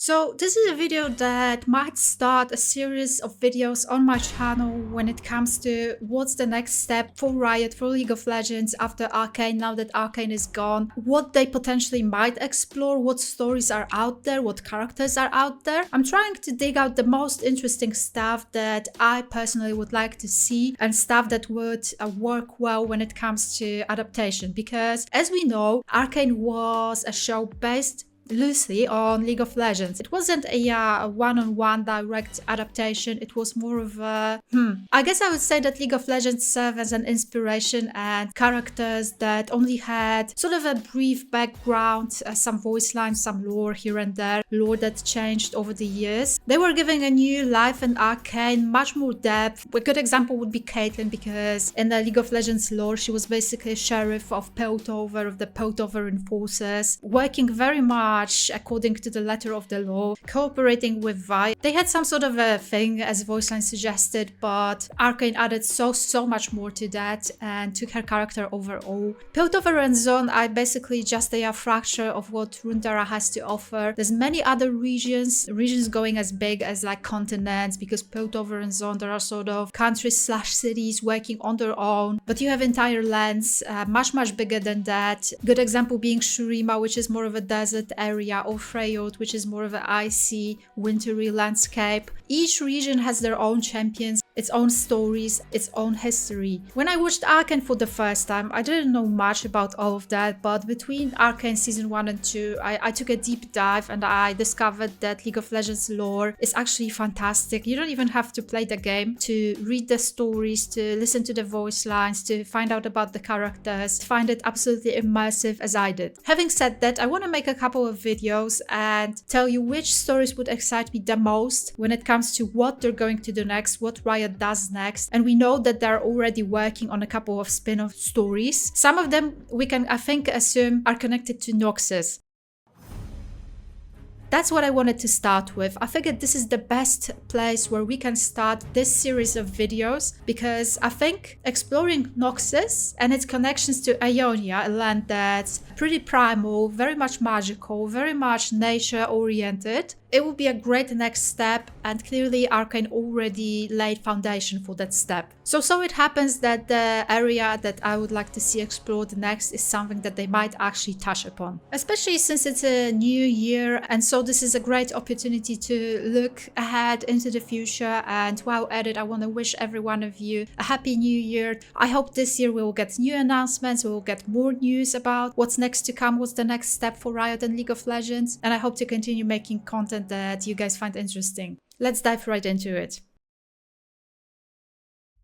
So this is a video that might start a series of videos on my channel when it comes to what's the next step for Riot, for League of Legends after Arcane, now that Arcane is gone, what they potentially might explore, what stories are out there, what characters are out there. I'm trying to dig out the most interesting stuff that I personally would like to see and stuff that would work well when it comes to adaptation, because as we know, Arcane was a show based loosely on League of Legends. It wasn't a one-on-one direct adaptation. It was more of a I guess I would say that League of Legends served as an inspiration and characters that only had sort of a brief background, some voice lines, some lore here and there, lore that changed over the years. They were giving a new life in Arcane, much more depth. A good example would be Caitlyn, because in the League of Legends lore, she was basically a sheriff of Piltover, of the Piltover Enforcers, working very much according to the letter of the law, cooperating with Vi. They had some sort of a thing, as voice line suggested, but Arcane added so much more to that and took her character overall. Piltover and Zone are basically just a fracture of what Runeterra has to offer. There's many other regions going as big as like continents, because Piltover and Zone, there are sort of countries/cities working on their own, but you have entire lands much bigger than that. Good example being Shurima, which is more of a desert area, or Freyot, which is more of an icy, wintry landscape. Each region has their own champions, its own stories, its own history. When I watched Arcane for the first time, I didn't know much about all of that, but between Arcane Season 1 and 2, I took a deep dive and I discovered that League of Legends lore is actually fantastic. You don't even have to play the game to read the stories, to listen to the voice lines, to find out about the characters, find it absolutely immersive as I did. Having said that, I want to make a couple of videos and tell you which stories would excite me the most when it comes to what they're going to do next, what Riot does next. And we know that they're already working on a couple of spin-off stories. Some of them we can, I think, assume are connected to Noxus. That's what I wanted to start with. I figured this is the best place where we can start this series of videos, because I think exploring Noxus and its connections to Ionia, a land that's pretty primal, very much magical, very much nature oriented, it would be a great next step, and clearly Arcane already laid foundation for that step. So it happens that the area that I would like to see explored next is something that they might actually touch upon. Especially since it's a new year, and so this is a great opportunity to look ahead into the future. And while at it, I want to wish every one of you a happy new year. I hope this year we will get new announcements, we will get more news about what's next to come, what's the next step for Riot and League of Legends, and I hope to continue making content that you guys find interesting. Let's dive right into it.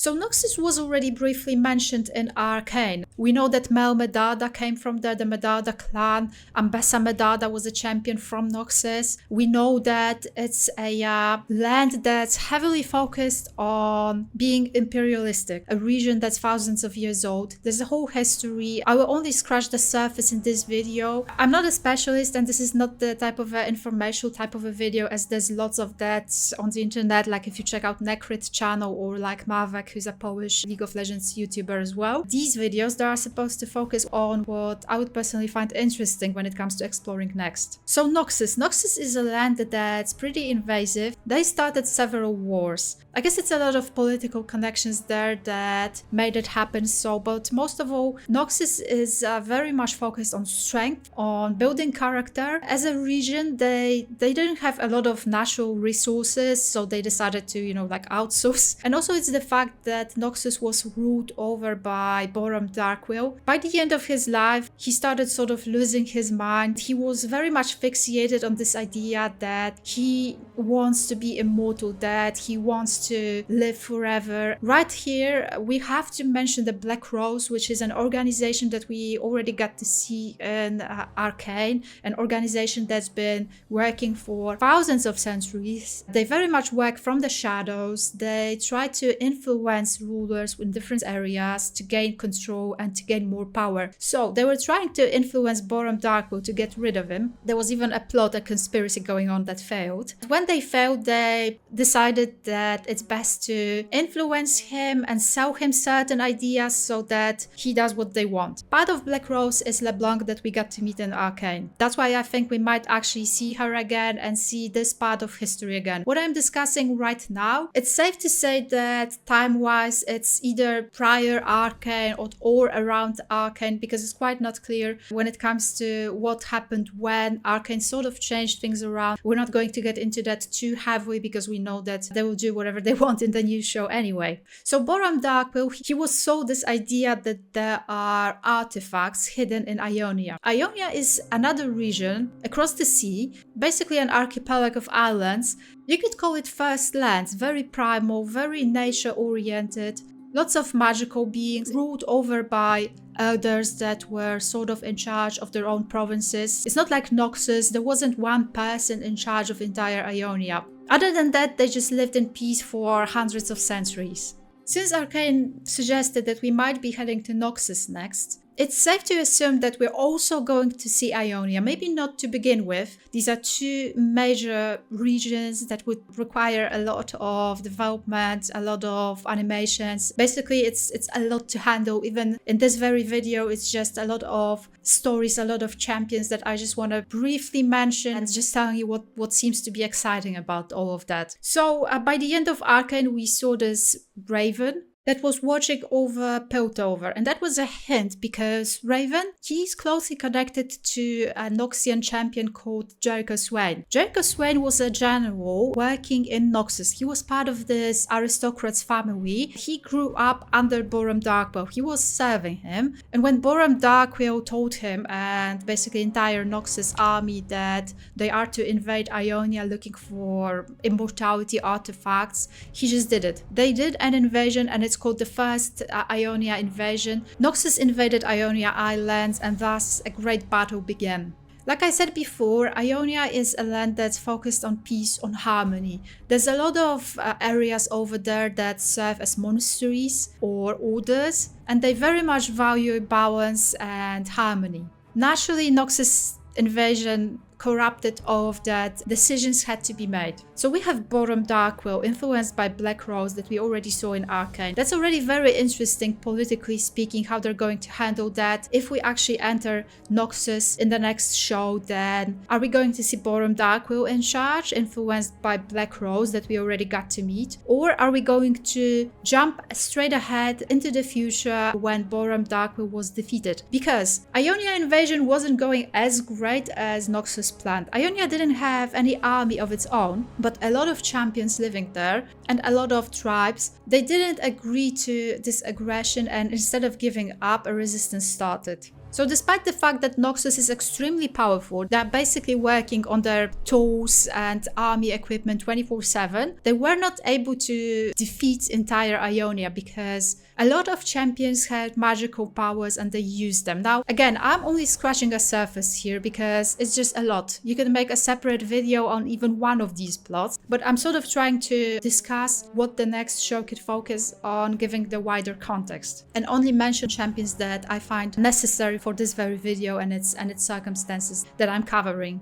So Noxus was already briefly mentioned in Arcane. We know that Mel Medada came from there, the Medada clan. Ambessa Medada was a champion from Noxus. We know that it's a land that's heavily focused on being imperialistic, a region that's thousands of years old. There's a whole history. I will only scratch the surface in this video. I'm not a specialist, and this is not the type of informational type of a video, as there's lots of that on the internet, like if you check out Necrit channel, or like Mavek, who's a Polish League of Legends YouTuber as well. These videos, they are supposed to focus on what I would personally find interesting when it comes to exploring next. So Noxus is a land that's pretty invasive. They started several wars. I guess it's a lot of political connections there that made it happen so, but most of all, Noxus is very much focused on strength, on building character. As a region, they didn't have a lot of natural resources, so they decided to, outsource. And also it's the fact that Noxus was ruled over by Boram Darkwill. By the end of his life, he started sort of losing his mind. He was very much fixated on this idea that he wants to be immortal, that he wants to live forever. Right here, we have to mention the Black Rose, which is an organization that we already got to see in Arcane, an organization that's been working for thousands of centuries. They very much work from the shadows. They try to influence influence rulers in different areas to gain control and to gain more power. So they were trying to influence Boram Darkwill to get rid of him. There was even a plot, a conspiracy going on that failed. When they failed, they decided that it's best to influence him and sell him certain ideas so that he does what they want. Part of Black Rose is LeBlanc that we got to meet in Arcane. That's why I think we might actually see her again and see this part of history again. What I'm discussing right now, it's safe to say that time-wise it's either prior Arcane or around Arcane, because it's quite not clear when it comes to what happened when Arcane sort of changed things around. We're not going to get into that too heavily because we know that they will do whatever they want in the new show anyway. So Boram Darkwill, he was sold this idea that there are artifacts hidden in Ionia. Ionia is another region across the sea, basically an archipelago of islands. You could call it first lands, very primal, very nature-oriented, lots of magical beings ruled over by elders that were sort of in charge of their own provinces. It's not like Noxus, there wasn't one person in charge of entire Ionia. Other than that, they just lived in peace for hundreds of centuries. Since Arcane suggested that we might be heading to Noxus next, it's safe to assume that we're also going to see Ionia, maybe not to begin with. These are two major regions that would require a lot of development, a lot of animations. Basically, it's a lot to handle. Even in this very video, it's just a lot of stories, a lot of champions that I just want to briefly mention and just telling you what seems to be exciting about all of that. So by the end of Arcane, we saw this Raven that was watching over Piltover, and that was a hint because Raven, he's closely connected to a Noxian champion called Jericho Swain. Jericho Swain was a general working in Noxus. He was part of this aristocrat's family. He grew up under Boram Darkwill. He was serving him, and when Boram Darkwill told him and basically entire Noxus army that they are to invade Ionia looking for immortality artifacts, he just did it. They did an invasion, and it's called the first Ionia invasion. Noxus invaded Ionia Islands, and thus a great battle began. Like I said before, Ionia is a land that's focused on peace, on harmony. There's a lot of areas over there that serve as monasteries or orders, and they very much value balance and harmony. Naturally, Noxus invasion corrupted all of that. Decisions had to be made. So we have Boram Darkwill influenced by Black Rose that we already saw in Arcane. That's already very interesting politically speaking how they're going to handle that. If we actually enter Noxus in the next show, then are we going to see Boram Darkwill in charge influenced by Black Rose that we already got to meet? Or are we going to jump straight ahead into the future when Boram Darkwill was defeated? Because Ionia invasion wasn't going as great as Noxus planned. Ionia didn't have any army of its own, but a lot of champions living there and a lot of tribes. They didn't agree to this aggression, and instead of giving up, a resistance started. So despite the fact that Noxus is extremely powerful, they're basically working on their tools and army equipment 24/7, they were not able to defeat entire Ionia because a lot of champions had magical powers and they used them. Now, again, I'm only scratching the surface here because it's just a lot. You can make a separate video on even one of these plots, but I'm sort of trying to discuss what the next show could focus on, giving the wider context, and only mention champions that I find necessary for this very video and its circumstances that I'm covering.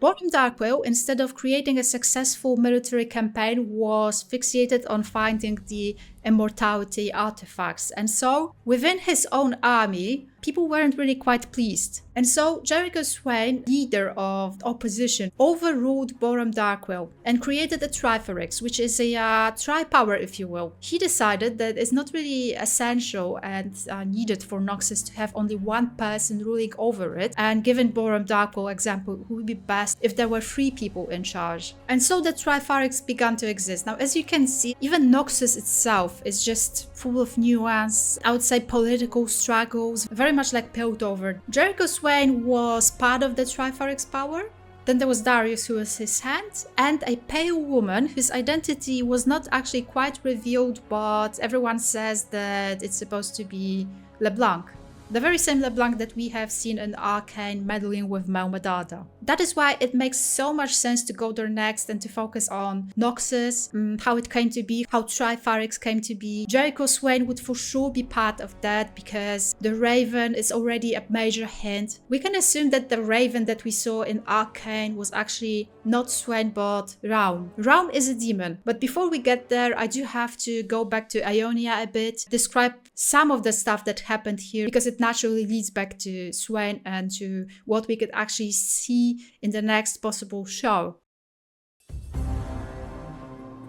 Boram Darkwill, instead of creating a successful military campaign, was fixated on finding the immortality artifacts, and so within his own army people weren't really quite pleased. And so Jericho Swain, leader of the opposition, overruled Boram Darkwill and created a Trifarix, which is a tri-power, if you will. He decided that it's not really essential and needed for Noxus to have only one person ruling over it, and given Boram Darkwill example, it would be best if there were 3 people in charge. And so the Trifarix began to exist. Now, as you can see, even Noxus itself is just full of nuance, I would say political struggles, very much like Piltover. Jericho Swain was part of the Trifarix power. Then there was Darius, who was his hand, and a pale woman whose identity was not actually quite revealed, but everyone says that it's supposed to be LeBlanc. The very same LeBlanc that we have seen in Arcane meddling with Melmedarda. That is why it makes so much sense to go there next and to focus on Noxus, how it came to be, how Trifarix came to be. Jericho Swain would for sure be part of that because the Raven is already a major hint. We can assume that the Raven that we saw in Arcane was actually not Swain but Raum. Raum is a demon, but before we get there I do have to go back to Ionia a bit, describe some of the stuff that happened here because it naturally leads back to Swain and to what we could actually see in the next possible show.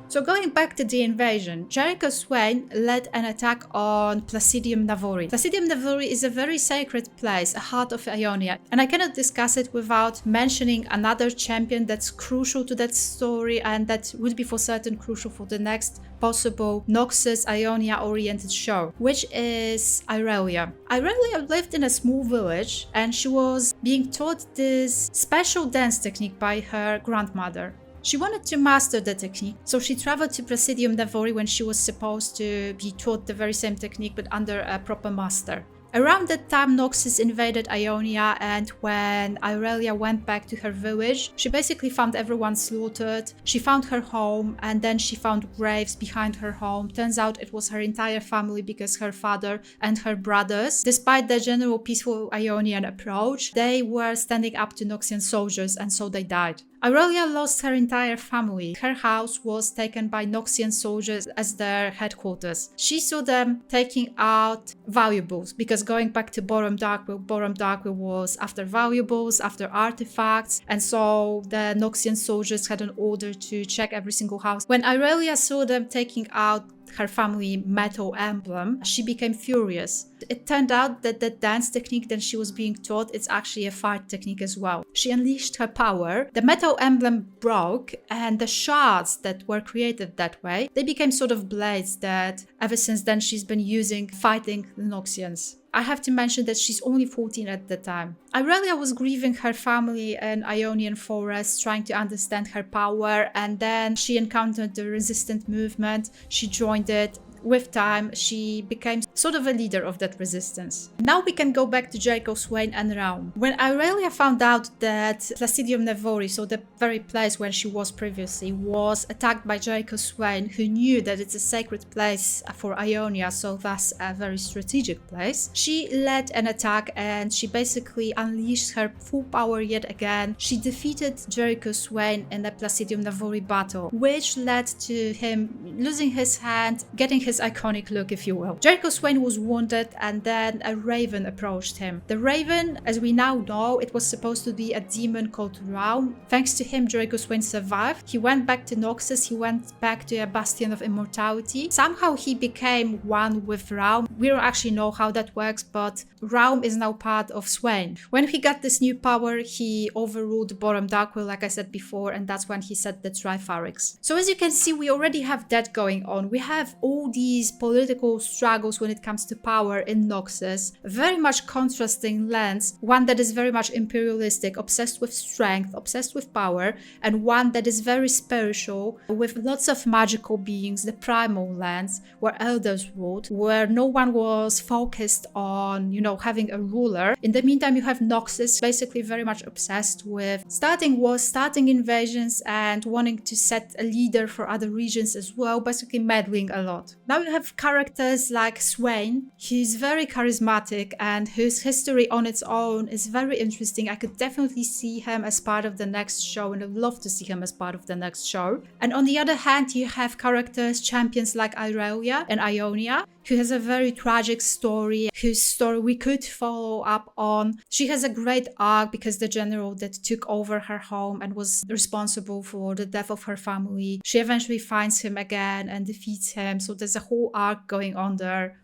So going back to the invasion, Jericho Swain led an attack on Placidium Navori. Placidium Navori is a very sacred place, a heart of Ionia, and I cannot discuss it without mentioning another champion that's crucial to that story and that would be for certain crucial for the next possible Noxus Ionia oriented show, which is Irelia. Irelia lived in a small village and she was being taught this special dance technique by her grandmother. She wanted to master the technique, so she traveled to Placidium Navori when she was supposed to be taught the very same technique but under a proper master. Around that time, Noxus invaded Ionia, and when Irelia went back to her village, she basically found everyone slaughtered. She found her home, and then she found graves behind her home. Turns out it was her entire family because her father and her brothers, despite the general peaceful Ionian approach, they were standing up to Noxian soldiers, and so they died. Irelia lost her entire family. Her house was taken by Noxian soldiers as their headquarters. She saw them taking out valuables because going back to Borom Darkwill was after valuables, after artifacts, and so the Noxian soldiers had an order to check every single house. When Irelia saw them taking out her family metal emblem, she became furious. It turned out that the dance technique that she was being taught is actually a fight technique as well. She unleashed her power, the metal emblem broke, and the shards that were created that way, they became sort of blades that ever since then she's been using fighting the Noxians. I have to mention that she's only 14 at the time. Irelia was grieving her family in Ionian forest, trying to understand her power, and then she encountered the resistant movement. She joined it. With time, she became sort of a leader of that resistance. Now we can go back to Jericho Swain and Raum. When Irelia found out that Placidium Navori, so the very place where she was previously, was attacked by Jericho Swain, who knew that it's a sacred place for Ionia, so thus a very strategic place, she led an attack and she basically unleashed her full power yet again. She defeated Jericho Swain in the Placidium Navori battle, which led to him losing his hand, getting his iconic look, if you will. Jericho Swain was wounded and then a raven approached him. The raven, as we now know, it was supposed to be a demon called Raum. Thanks to him, Jericho Swain survived. He went back to Noxus, he went back to a bastion of immortality. Somehow he became one with Raum. We don't actually know how that works, but Raum is now part of Swain. When he got this new power, he overruled Borom Darkwill, like I said before, and that's when he set the Trifarix. So as you can see, we already have that going on. We have all these political struggles when it comes to power in Noxus, very much contrasting lands, one that is very much imperialistic, obsessed with strength, obsessed with power, and one that is very spiritual, with lots of magical beings, the primal lands, where elders ruled, where no one was focused on, having a ruler. In the meantime, you have Noxus, basically very much obsessed with starting wars, starting invasions, and wanting to set a leader for other regions as well, basically meddling a lot. Now you have characters like Swain, who's very charismatic and whose history on its own is very interesting. I could definitely see him as part of the next show, and I'd love to see him as part of the next show. And on the other hand, you have characters, champions like Irelia and Ionia, who has a very tragic story, whose story we could follow up on. She has a great arc because the general that took over her home and was responsible for the death of her family, she eventually finds him again and defeats him. So there's a whole arc going on there.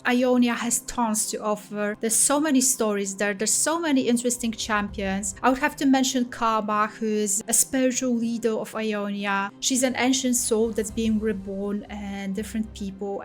Ionia has tons to offer. There's so many stories there. There's so many interesting champions. I would have to mention Karma, who is a spiritual leader of Ionia. She's an ancient soul that's being reborn and different people.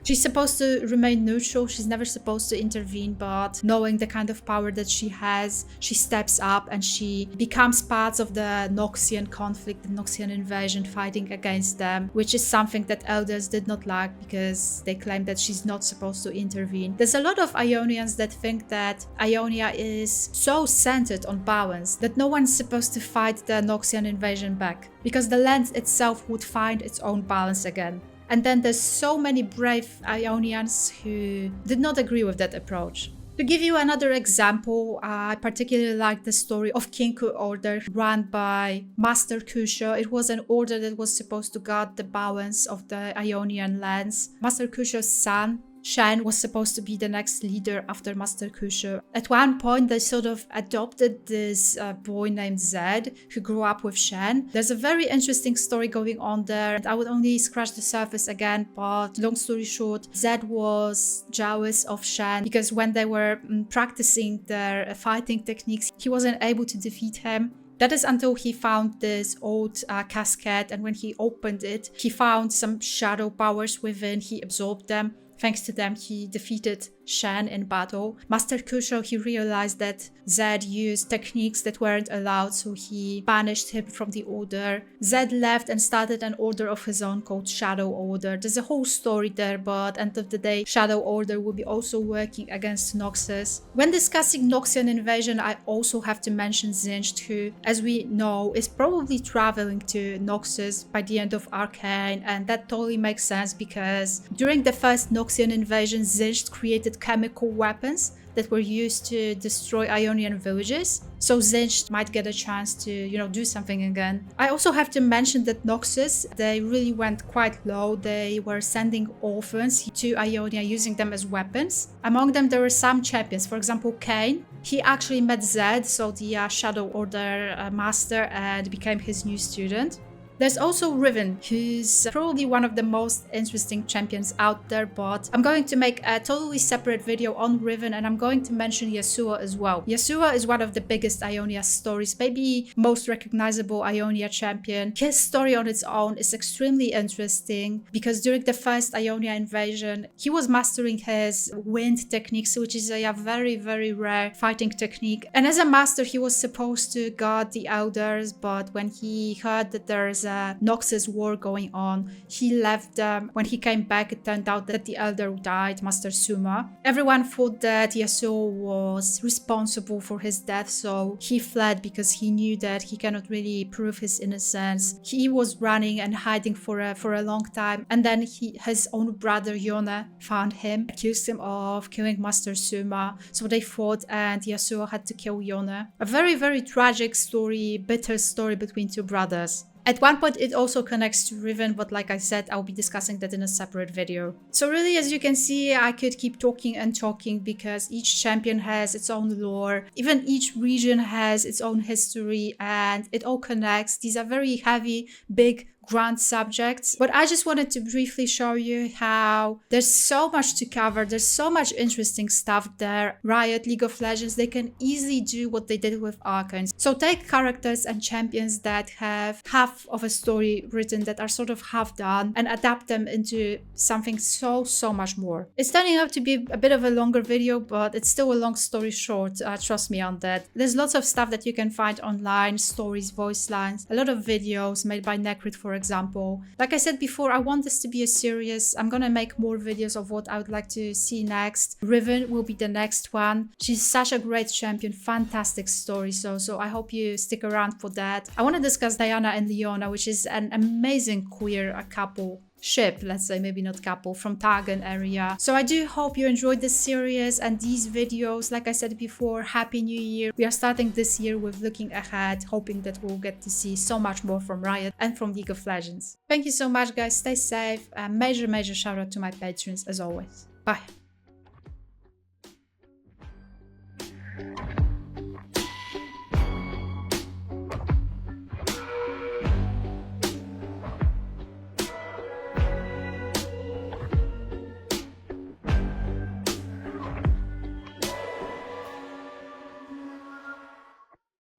She's supposed to remain neutral. She's never supposed to intervene, but knowing the kind of power that she has, she steps up and she becomes part of the Noxian conflict, the Noxian invasion, fighting against them, which is something that elders did not like because they claim that she's not supposed supposed to intervene. There's a lot of Ionians that think that Ionia is so centered on balance that no one's supposed to fight the Noxian invasion back, because the land itself would find its own balance again. And then there's so many brave Ionians who did not agree with that approach. To give you another example, I particularly like the story of Kinku Order run by Master Kusho. It was an order that was supposed to guard the balance of the Ionian lands. Master Kusho's son, Shen, was supposed to be the next leader after Master Kusho. At one point, they sort of adopted this boy named Zed, who grew up with Shen. There's a very interesting story going on there. I would only scratch the surface again, but long story short, Zed was jealous of Shen because when they were practicing their fighting techniques, he wasn't able to defeat him. That is until he found this old casket, and when he opened it, he found some shadow powers within. He absorbed them. Thanks to them, he defeated Shen in battle. Master Kusho, he realized that Zed used techniques that weren't allowed, so he banished him from the order. Zed left and started an order of his own called Shadow Order. There's a whole story there, but end of the day, Shadow Order will be also working against Noxus. When discussing Noxian invasion, I also have to mention Singed, who, as we know, is probably traveling to Noxus by the end of Arcane, and that totally makes sense because during the first Noxian invasion, Singed created chemical weapons that were used to destroy Ionian villages. So Singed might get a chance to, do something again. I also have to mention that Noxus, they really went quite low. They were sending orphans to Ionia, using them as weapons. Among them, there were some champions. For example, Kain. He actually met Zed, so the Shadow Order master, and became his new student. There's also Riven, who's probably one of the most interesting champions out there, but I'm going to make a totally separate video on Riven, and I'm going to mention Yasuo as well. Yasuo is one of the biggest Ionia stories, maybe most recognizable Ionia champion. His story on its own is extremely interesting because during the first Ionia invasion, he was mastering his wind techniques, which is a very, very rare fighting technique. And as a master, he was supposed to guard the elders, but when he heard that there's a Noxus war going on, he left them. When he came back, it turned out that the elder died, Master Suma. Everyone thought that Yasuo was responsible for his death, so he fled because he knew that he cannot really prove his innocence. He was running and hiding for a long time, and then his own brother Yone found him, accused him of killing Master Suma, so they fought and Yasuo had to kill Yone. A very, very tragic story, bitter story between two brothers. At one point, it also connects to Riven, but like I said, I'll be discussing that in a separate video. So really, as you can see, I could keep talking and talking because each champion has its own lore. Even each region has its own history, and it all connects. These are very heavy, big, grand subjects, but I just wanted to briefly show you how there's so much to cover. There's so much interesting stuff there. Riot, League of Legends, they can easily do what they did with Arcane. So take characters and champions that have half of a story written, that are sort of half done, and adapt them into something so much more. It's turning out to be a bit of a longer video, but it's still a long story short. Trust me on that. There's lots of stuff that you can find online, stories, voice lines, a lot of videos made by Necrit, for example. Like I said before, I want this to be a series. I'm gonna make more videos of what I would like to see next. Riven will be the next one. She's such a great champion, fantastic story, so I hope you stick around for that. I want to discuss Diana and Leona, which is an amazing queer couple. Ship, let's say, maybe not couple, from Targan area. So I do hope you enjoyed this series and these videos. Like I said before, Happy New Year. We are starting this year with looking ahead, hoping that we'll get to see so much more from Riot and from League of Legends. Thank you so much, guys. Stay safe. Major shout out to my patrons as always. Bye.